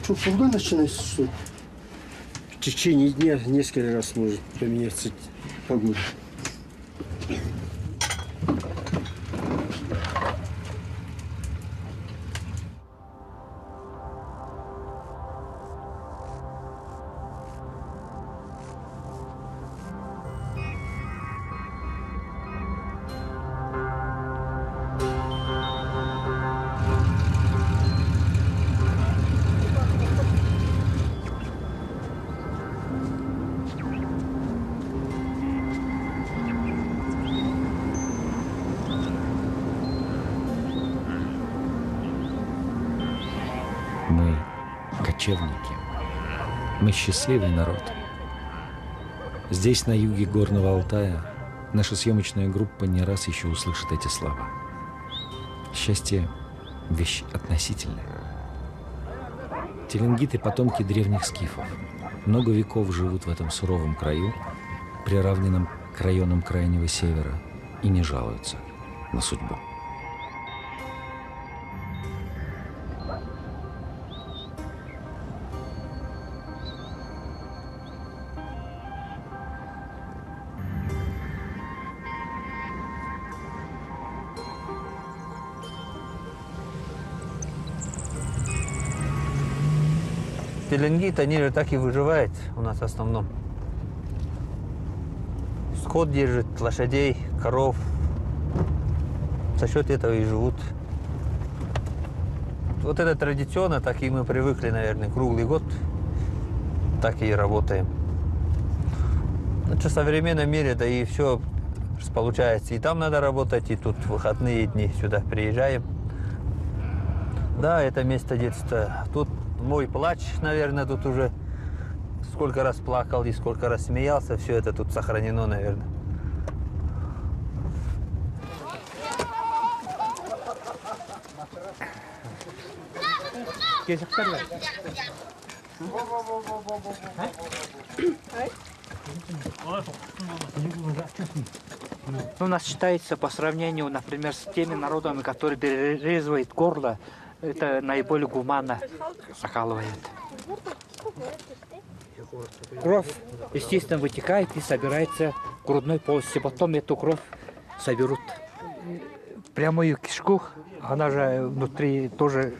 Что, когда начинается что? В течение дня несколько раз может поменяться погода. Мы кочевники. Мы счастливый народ. Здесь, на юге Горного Алтая, наша съемочная группа не раз еще услышит эти слова. Счастье – вещь относительная. Теленгиты – потомки древних скифов. Много веков живут в этом суровом краю, приравненном к районам Крайнего Севера, и не жалуются на судьбу. Теленгит, они же так и выживают у нас в основном. Скот держит, лошадей, коров. За счет этого и живут. Вот это традиционно, так и мы привыкли, наверное, круглый год. Так и работаем. В современном мире, да и все получается. И там надо работать, и тут в выходные дни сюда приезжаем. Да, это место детства. Тут мой плач, наверное, тут уже сколько раз плакал и сколько раз смеялся. Все это тут сохранено, наверное. У нас считается по сравнению, например, с теми народами, которые перерезывают горло, это наиболее гуманно закалывает. Кровь, естественно, вытекает и собирается в грудной полости. Потом эту кровь соберут в прямую кишку. Она же внутри тоже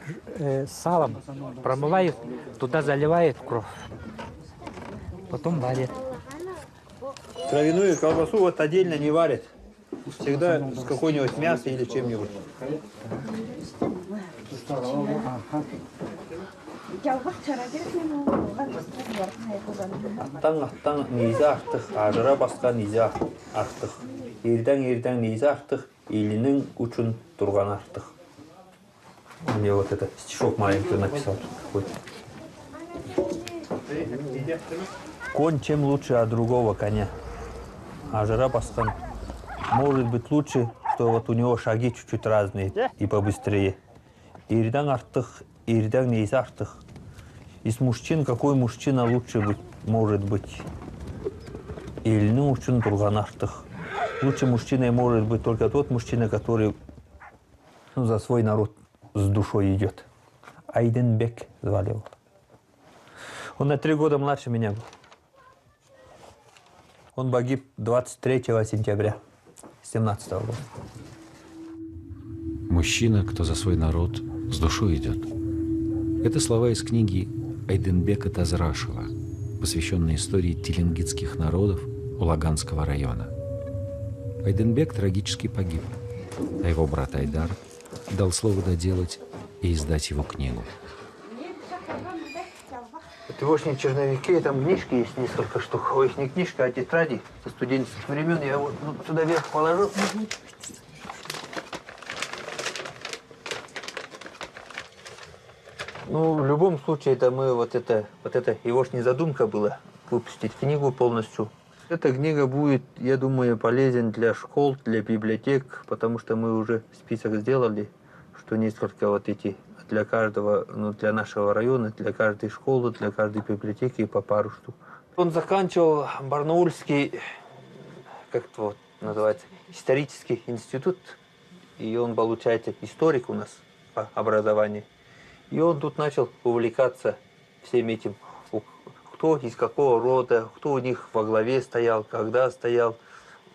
салом промывают, туда заливают кровь. Потом варят. Кровяную колбасу вот отдельно не варят. Всегда с какой-нибудь мясом или чем-нибудь. Аттан нейзе артық, ажыра басқан нейзе артық. Ерден нейзе артық, елінің учын тұрған артық. Мне вот это стишок маленький написал какой-то. Конь чем лучше от другого коня. Ажыра басқан. Может быть лучше, что вот у него шаги чуть-чуть разные и побыстрее. Ерден артық, ерден нейзе артық. Из мужчин какой мужчина лучше быть, может быть? Елінің учын тұрған артық. Лучше мужчиной может быть только тот мужчина, который за свой народ с душой идет. Айденбек звали его. Он на 3 года младше меня был. Он погиб 23 сентября 17 года. Мужчина, кто за свой народ с душой идет. Это слова из книги Айденбека Тазрашева, посвященной истории теленгитских народов Улаганского района. Айденбек трагически погиб, а его брат Айдар дал слово доделать и издать его книгу. Это вошние черновики, там книжки есть несколько штук. Ой, не книжка, а тетради со студенческих времен. Я вот сюда вверх положил. Ну, в любом случае, это мы вот это его ж не задумка была выпустить книгу полностью. Эта книга будет, я думаю, полезен для школ, для библиотек, потому что мы уже список сделали, что несколько вот эти для каждого, ну, для нашего района, для каждой школы, для каждой библиотеки по пару штук. Он заканчивал Барнаульский как-то вот называется исторический институт. И он, получается, историк у нас по образованию. И он тут начал увлекаться всем этим. Кто из какого рода, кто у них во главе стоял, когда стоял.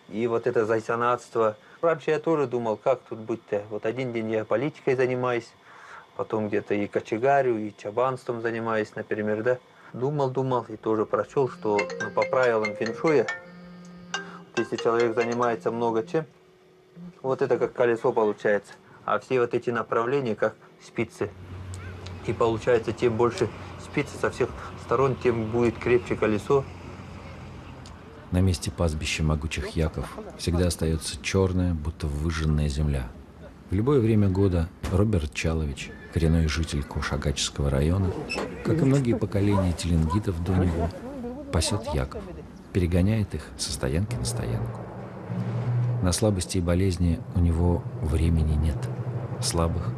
И вот это зайсанатство. Раньше я тоже думал, как тут быть-то. Вот один день я политикой занимаюсь, потом где-то и кочегарю, и чабанством занимаюсь, например, да. Думал и тоже прочел, что по правилам фэншуя, если человек занимается много чем, вот это как колесо получается. А все вот эти направления как спицы. И получается, тем больше спицы со всех сторон, тем будет крепче колесо. На месте пастбища могучих яков всегда остается черная, будто выжженная земля. В любое время года Роберт Чалович, коренной житель Кошагачского района, как и многие поколения теленгитов до него, пасет яков, перегоняет их со стоянки на стоянку. На слабости и болезни у него времени нет. Слабых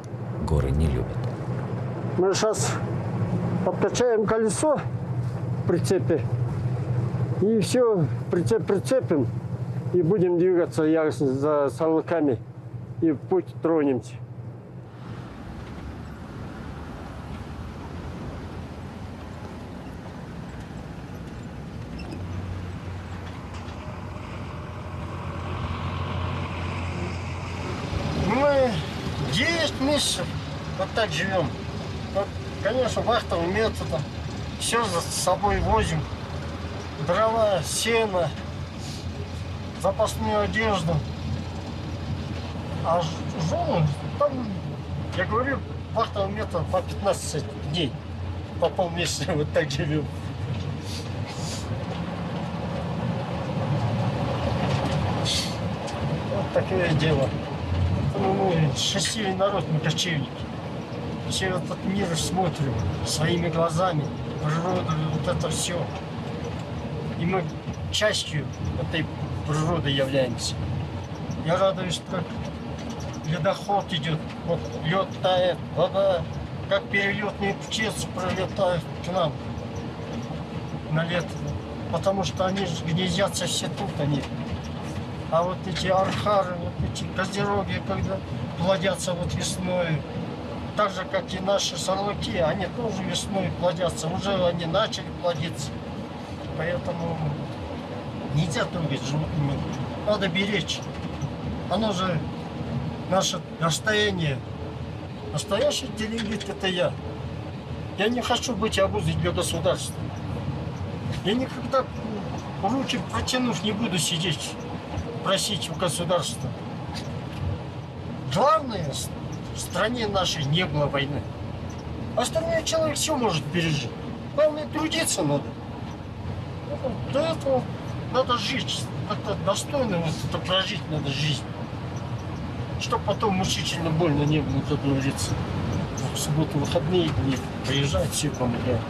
горы не любят. Мы сейчас подкачаем колесо в прицепе. И все, прицеп прицепим. И будем двигаться за сарлыками. И в путь тронемся. Мы 9 месяцев вот так живем. Вот, конечно, вахтовым методом. Все за собой возим. Дрова, сено, запасную одежду. А жену, там, я говорю, вахтовым методом по 15 дней. По полмесяца вот так живем. Вот такое дело. Мы счастливый народ, мы кочевники. Все этот мир смотрим своими глазами, природу, вот это все. И мы частью этой природы являемся. Я радуюсь, как ледоход идет, вот лед тает, вода, как перелетные птицы пролетают к нам на лето. Потому что они же гнездятся все тут, они. А вот эти архары, вот эти козероги, когда плодятся вот весной, так же, как и наши сарлыки, они тоже весной плодятся. Уже они начали плодиться. Поэтому нельзя трогать животных. Надо беречь. Оно же наше достояние. Настоящий теленгит — это я. Я не хочу быть обузой для государства. Я никогда руки протянув не буду сидеть, просить у государства. Главное, в стране нашей не было войны. Остальной человек все может пережить. Главное, трудиться надо. Для этого надо жить. Как-то достойно вот это прожить надо жизнь. Чтобы потом мучительно больно не было, как говорится. В субботу выходные дни приезжают, все помогают.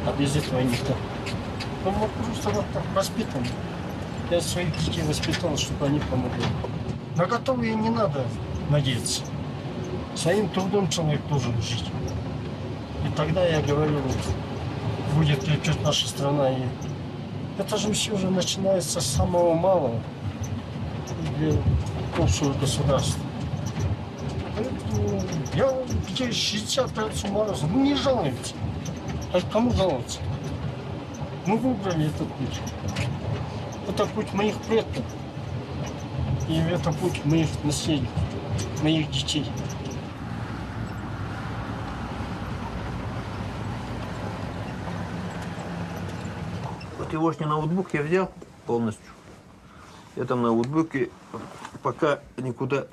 А без этого никто. Ну, мы просто вот так воспитаны. Я своих детей воспитал, чтобы они помогли. На готовые не надо надеяться. Своим трудом человек должен жить. И тогда, я говорю, вот, будет крепнуть наша страна. И это же все уже начинается с самого малого для общего государства. Поэтому я где 60 градусов мороза, ну не жалуемся. А кому жаловаться? Мы выбрали этот путь. Это путь моих предков. И это путь моих наследников, моих детей. Вот егошний ноутбук я взял полностью. В этом ноутбуке пока никуда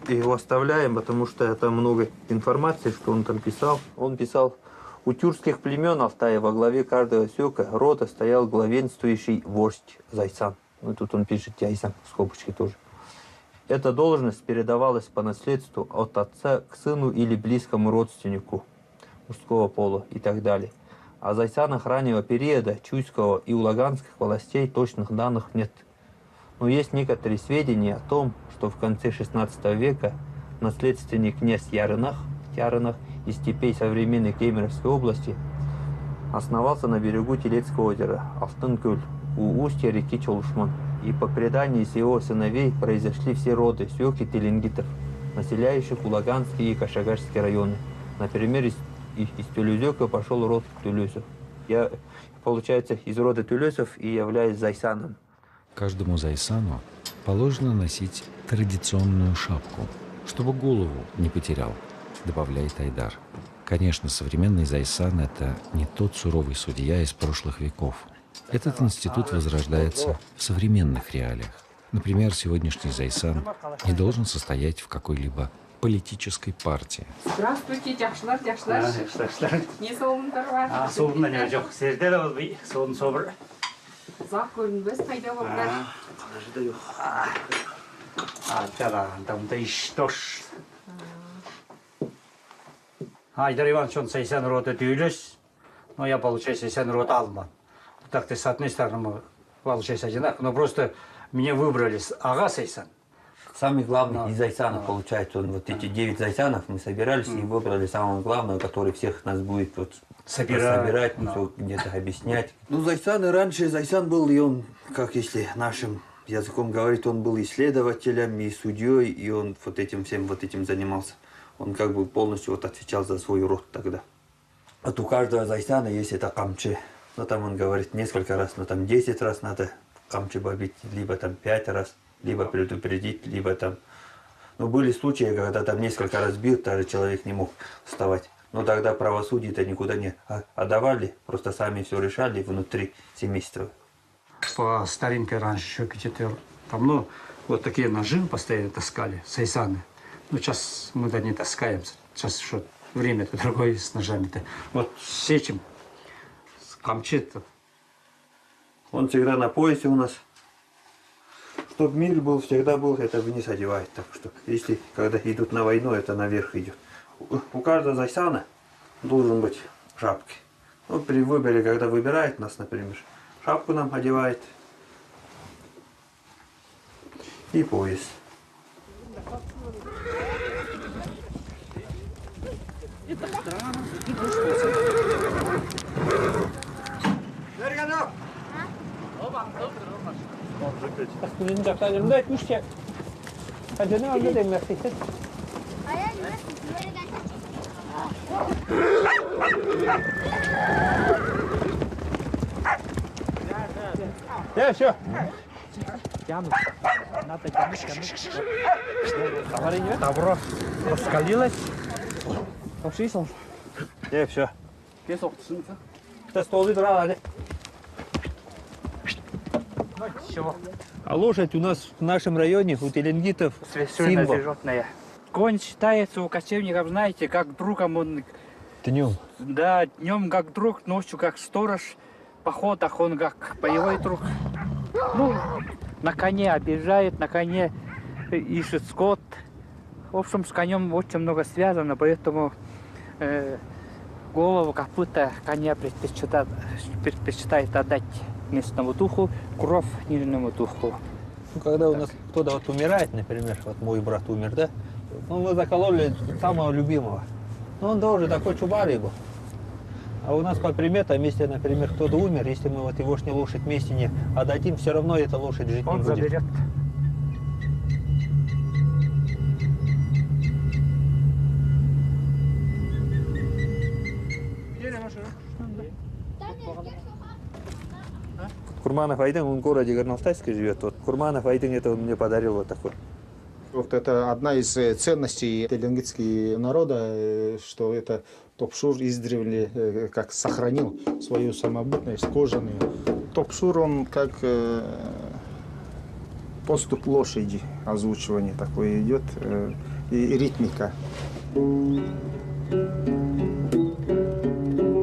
его оставляем, потому что там много информации, что он там писал. Он писал: у тюркских племен Алтая во главе каждого сёка рода стоял главенствующий вождь Зайсан. Ну, тут он пишет Яйсан, скобочки тоже. Эта должность передавалась по наследству от отца к сыну или близкому родственнику мужского пола и так далее. О Зайсанах раннего периода чуйского и улаганских властей точных данных нет. Но есть некоторые сведения о том, что в конце XVI века наследственный князь Ярынах из степей современной Кемеровской области основался на берегу Телецкого озера Алтынкөл у устья реки Чолушман. И по преданию из его сыновей произошли все роды свек и теленгитов, населяющих Улаганский и Кашагарский районы. Например, из Тюлюзека пошел род Тюлюсов. Я, получается, из рода Тюлюсов и являюсь зайсаном. Каждому зайсану положено носить традиционную шапку, чтобы голову не потерял, добавляет Айдар. Конечно, современный зайсан – это не тот суровый судья из прошлых веков. Этот институт возрождается в современных реалиях. Например, сегодняшний зайсан не должен состоять в какой-либо политической партии. Здравствуйте, жакшылар. Не соғымдар бар? Соғымда не жоқ. Сіздер олбай, соғын собыр. Ұзақ көрінбес, қайда болдар? Қалажыда жоқ. Аттара, дамда иш тош. Айдар Иванович, он Сайсан рода тюлюс, но я, получается, Сайсан рода алман. Так-то, с одной стороны, мы, получается, одинаково, но просто меня выбрали ага Сайсан. Самый главный из зайсанов, получается, вот эти 9 зайсанов мы собирались и выбрали самого главного, который всех нас будет вот собирать, всё где-то объяснять. Ну, зайсан раньше, зайсан был, и он, как если нашим языком говорить, он был исследователем и судьей, и он вот этим всем вот этим занимался. Он как бы полностью вот отвечал за свой род тогда. Вот у каждого зайсана есть это камче. Но там он говорит несколько раз, но там 10 раз надо камче побить, либо там 5 раз, либо предупредить, либо там... Ну, были случаи, когда там несколько раз бил, даже человек не мог вставать. Но тогда правосудие-то никуда не отдавали, просто сами все решали внутри семейства. По старинке раньше где-то там, ну, вот такие ножи постоянно таскали, сайсаны. Ну, сейчас мы да не таскаем, сейчас что время-то другое с ножами-то. Вот сечем, с камчи-то. Он всегда на поясе у нас. Чтоб мир был, всегда был, это вниз одевает. Так что, если когда идут на войну, это наверх идет. У каждого зайсана должен быть шапки. Ну, при выборе, когда выбирает нас, например, шапку нам одевает и пояс. Все. Тянут. Надо тянуть. Добро раскалилось. Пошли, все. Это столы драли. А лошадь у нас в нашем районе, у теленгитов, символ. Животное. Конь считается у кочевников, знаете, как другом он... Днем. Да, днем как друг, ночью как сторож. В походах он как боевой друг. Ну, на коне объезжает, на коне ищет скот. В общем, с конем очень много связано, поэтому голову, копыта коня предпочитает отдать местному духу, кровь нижнему духу. Ну, когда у нас кто-то вот умирает, например, вот мой брат умер, да? Ну, мы закололи самого любимого. Ну, он тоже такой чубар его. А у нас по приметам, если, например, кто-то умер, если мы вот его лошадь вместе не отдадим, все равно эта лошадь жить Он не будет. заберет. Курманов Айдын, он в городе Горностайске живет. Вот Курманов Айдын, это он мне подарил вот такой. Вот это одна из ценностей теленгитского народа, что это топшур издревле как сохранил свою самобытность кожаную. Топшур, он как поступ лошади, озвучивание такое идет, и ритмика.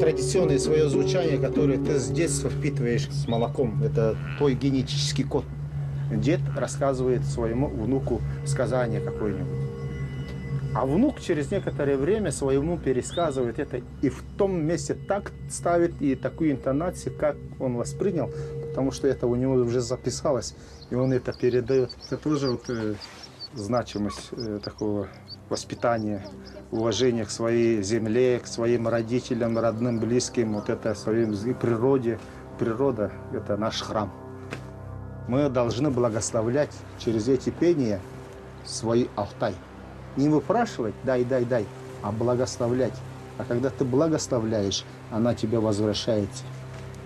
Традиционное свое звучание, которое ты с детства впитываешь с молоком, это твой генетический код. Дед рассказывает своему внуку сказание какое-нибудь. А внук через некоторое время своему пересказывает это и в том месте так ставит и такую интонацию, как он воспринял, потому что это у него уже записалось, и он это передает. Это тоже вот, значимость такого воспитания, уважения к своей земле, к своим родителям, родным, близким, вот это своей природе. Природа – это наш храм. Мы должны благословлять через эти пения свой Алтай. Не выпрашивать «дай, дай, дай», а благословлять. А когда ты благословляешь, она тебе возвращается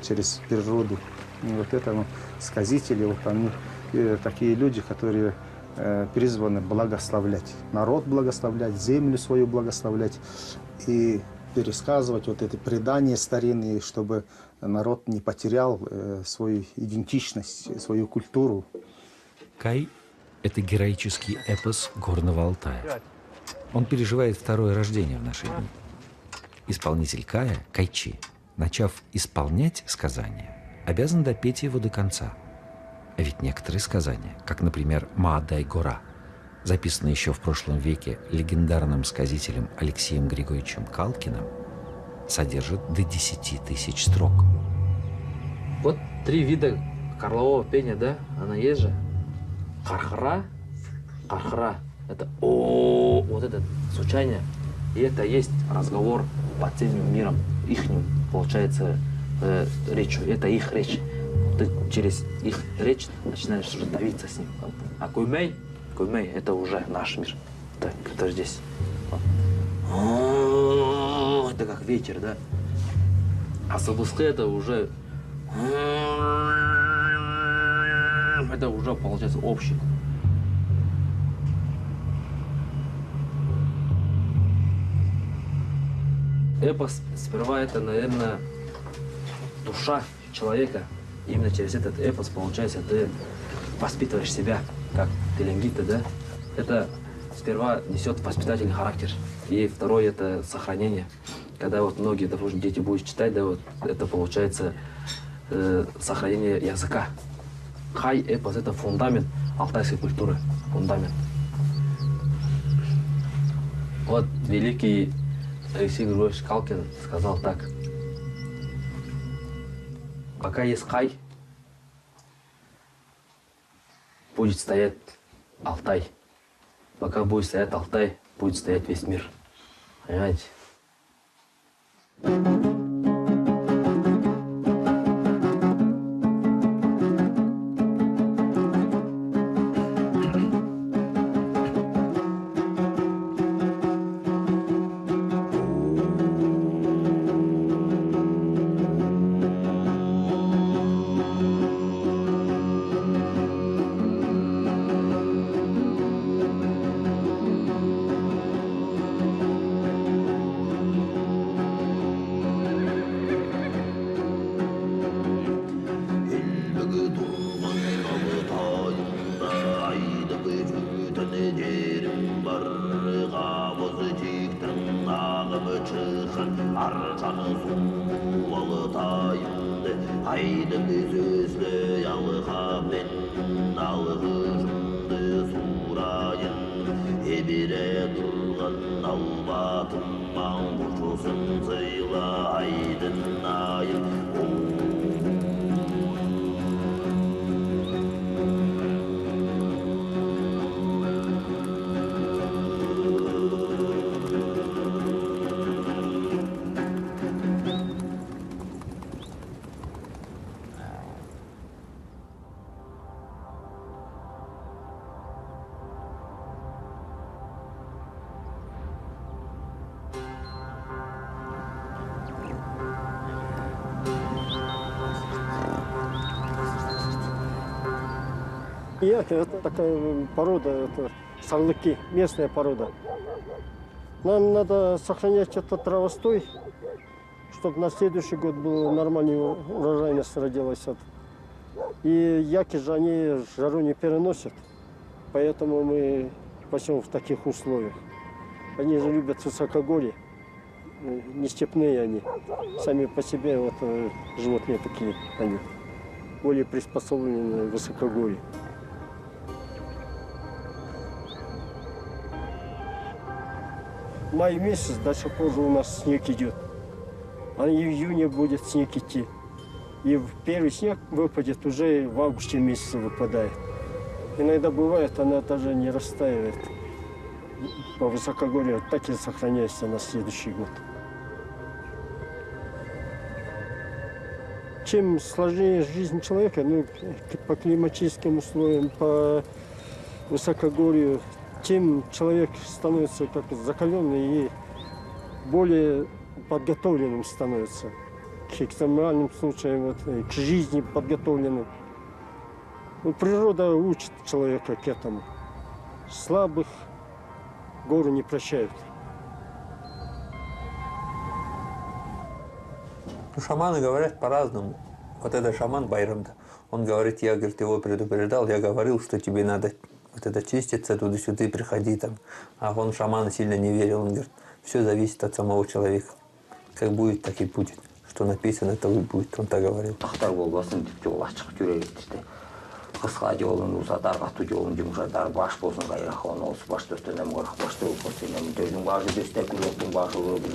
через природу. И вот это сказители, вот они такие люди, которые призваны благословлять. Народ благословлять, землю свою благословлять и пересказывать вот эти предания старинные, чтобы народ не потерял свою идентичность, свою культуру. Кай – это героический эпос Горного Алтая. Он переживает второе рождение в наши дни. Исполнитель Кая, Кайчи, начав исполнять сказания, обязан допеть его до конца. А ведь некоторые сказания, как, например, «Маадай-гора», записанные еще в прошлом веке легендарным сказителем Алексеем Григорьевичем Калкиным, содержат до 10 тысяч строк. Вот 3 вида горлового пения, да? Она есть же. Кархара. Это о, вот это звучание. И это есть разговор по подземным миром, ихним, получается, речью. Это их речь. Ты через их речь начинаешь давиться с ним. А куймей, это уже наш мир. Так, это здесь. Это как ветер, да? А сабусты это уже получается общий. Эпос сперва это, наверное, душа человека. Именно через этот эпос, получается, ты воспитываешь себя, как теленгита, да? Это сперва несет воспитательный характер. И второе это сохранение. Когда вот многие, допустим, дети будут читать, да, вот это получается сохранение языка. Хай эпос это фундамент алтайской культуры. Фундамент. Вот великий Алексей Григорьевич Калкин сказал так. Пока есть Кай, будет стоять Алтай. Пока будет стоять Алтай, будет стоять весь мир. Понимаете? Яки – это такая порода, это сарлыки, местная порода. Нам надо сохранять этот травостой, чтобы на следующий год была нормальная урожайность родилась. И яки же они жару не переносят, поэтому мы пасем в таких условиях. Они же любят высокогорье, не степные они. Сами по себе вот, животные такие, они более приспособлены к высокогорью. Май месяц, дальше позже у нас снег идет. А в июне будет снег идти. И первый снег выпадет уже в августе месяце выпадает. Иногда бывает, она даже не растаивает. По высокогорью так и сохраняется на следующий год. чем сложнее жизнь человека, ну, по климатическим условиям, по высокогорью, тем человек становится как закаленный и более подготовленным становится к экстремальным случаям, вот, к жизни подготовленным. Ну, природа учит человека к этому. Слабых горы не прощают. Ну, шаманы говорят по-разному. Вот этот шаман Байрамда, он говорит, я, говорит, его предупреждал, я говорил, что тебе надо вот это чиститься, туда-сюда приходи там. А он, шаман, сильно не верил, он говорит, все зависит от самого человека. Как будет, так и будет. Что написано, то и будет, он так говорил. Қысқа жолын, ұзатар, қату жолын жұмшатар, баш болсын қайрақуан олсы, баш төстенем қырық, баш төстенем, төздің башы төсте, күлектің башы ұры.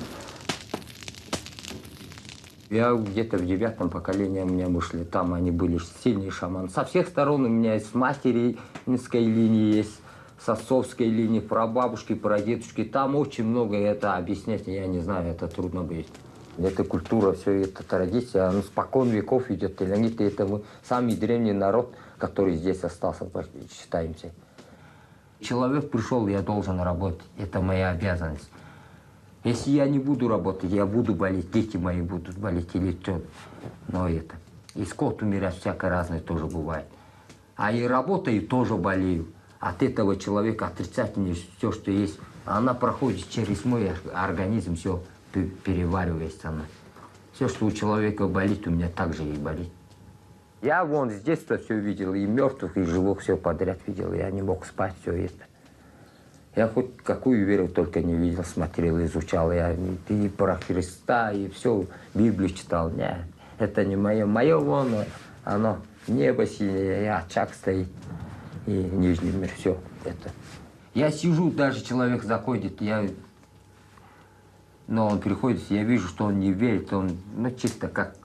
Я где-то в 9-м поколении у меня вышли, там они были сильные шаманы. Со всех сторон у меня есть с материнской линии, есть с отцовской линии, прабабушки, прадедушки. Там очень много, это объяснять я не знаю, это трудно будет. Это культура, все это традиция, оно спокон веков идет. Теленгиты — это мы самый древний народ, который здесь остался, считаемся. Человек пришел, я должен работать, это моя обязанность. Если я не буду работать, я буду болеть, дети мои будут болеть или что. Но это. И скот умирать всякое разное тоже бывает. А и работаю, тоже болею. От этого человека отрицательное все, что есть, она проходит через мой организм, все переваривается она. Все, что у человека болит, у меня также и болит. Я вон с детства все видел, и мертвых, и живых все подряд видел. Я не мог спать, все это. Я хоть какую веру только не видел, смотрел, изучал. Я и про Христа, и все, Библию читал. Нет, это не мое. Мое вон, оно, небо синее, и очаг стоит, и нижний мир, все это. Я сижу, даже человек заходит, но он приходит, я вижу, что он не верит, он, ну, чисто как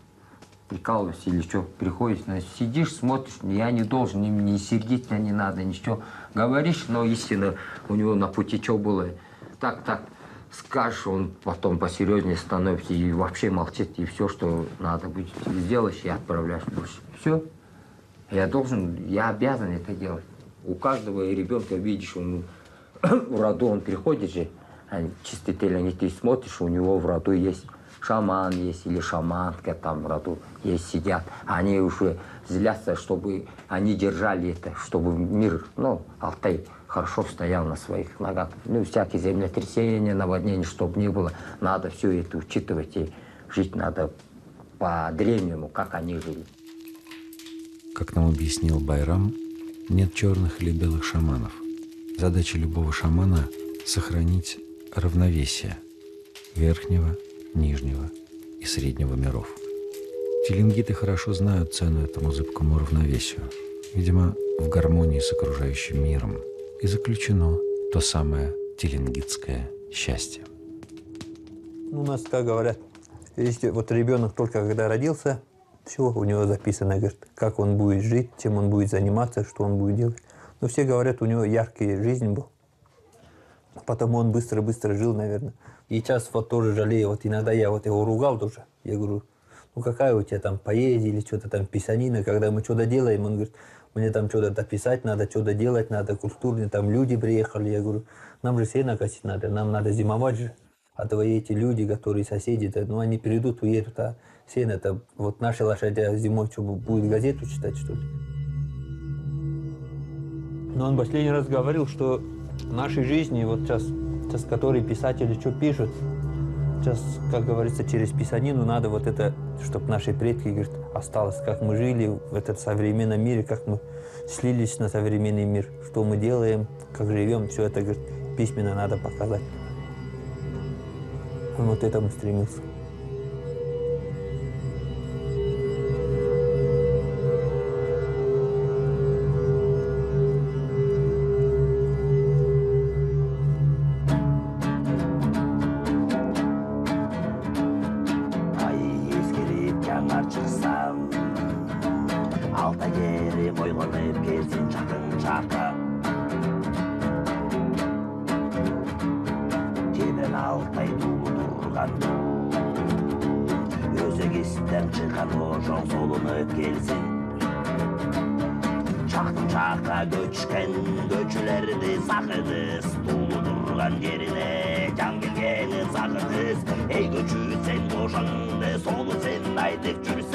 прикалывается или что, приходит, сидишь, смотришь, я не должен, не сердить меня не надо, ничего. Говоришь, но истина у него на пути что было, так, скажешь, он потом посерьезнее становится и вообще молчит, и все, что надо будет, сделаешь и отправляешь больше. Все. Я обязан это делать. У каждого ребенка, видишь, он в роду он приходит же, чистый теленгит, ты смотришь, у него в роду есть шаман есть или шаманка там в роду есть, сидят. Они уже злятся, чтобы они держали это, чтобы мир, ну, Алтай хорошо стоял на своих ногах. Ну, всякие землетрясения, наводнения, чтобы не было. Надо все это учитывать и жить надо по-древнему, как они жили. Как нам объяснил Байрам, нет черных или белых шаманов. Задача любого шамана – сохранить равновесие верхнего, нижнего и среднего миров. Теленгиты хорошо знают цену этому зыбкому равновесию. Видимо, в гармонии с окружающим миром и заключено то самое теленгитское счастье. У нас, как говорят, если вот ребенок только когда родился, все у него записано, говорит, как он будет жить, чем он будет заниматься, что он будет делать. Но все говорят, у него яркая жизнь была. Потому он быстро-быстро жил, наверное. И сейчас вот тоже жалею, вот иногда я вот его ругал тоже. Я говорю, ну какая у тебя там поэзия или что-то там писанина, когда мы что-то делаем, он говорит, мне там что-то дописать надо, что-то делать надо, культурные там люди приехали. Я говорю, нам же сено косить надо, нам надо зимовать же. А твои эти люди, которые соседи, ну они перейдут, уедут, а сено это вот наши лошади зимой что, будет газету читать, что ли? Но он последний раз говорил, что в нашей жизни, вот сейчас которые писатели что пишут, сейчас, как говорится, через писанину надо вот это, чтобы наши предки, говорят, осталось, как мы жили в этом современном мире, как мы слились на современный мир, что мы делаем, как живем, все это, говорит, письменно надо показать. Он вот к этому стремился. Üstten çıkan ojok solunup gelsin. Çaktım çakta göçken göçülerdi sakınız. Tuğlu durgan yerine can gelgeni sakınız. Ey göçü sen boşandı, solu sen aydık jürsen.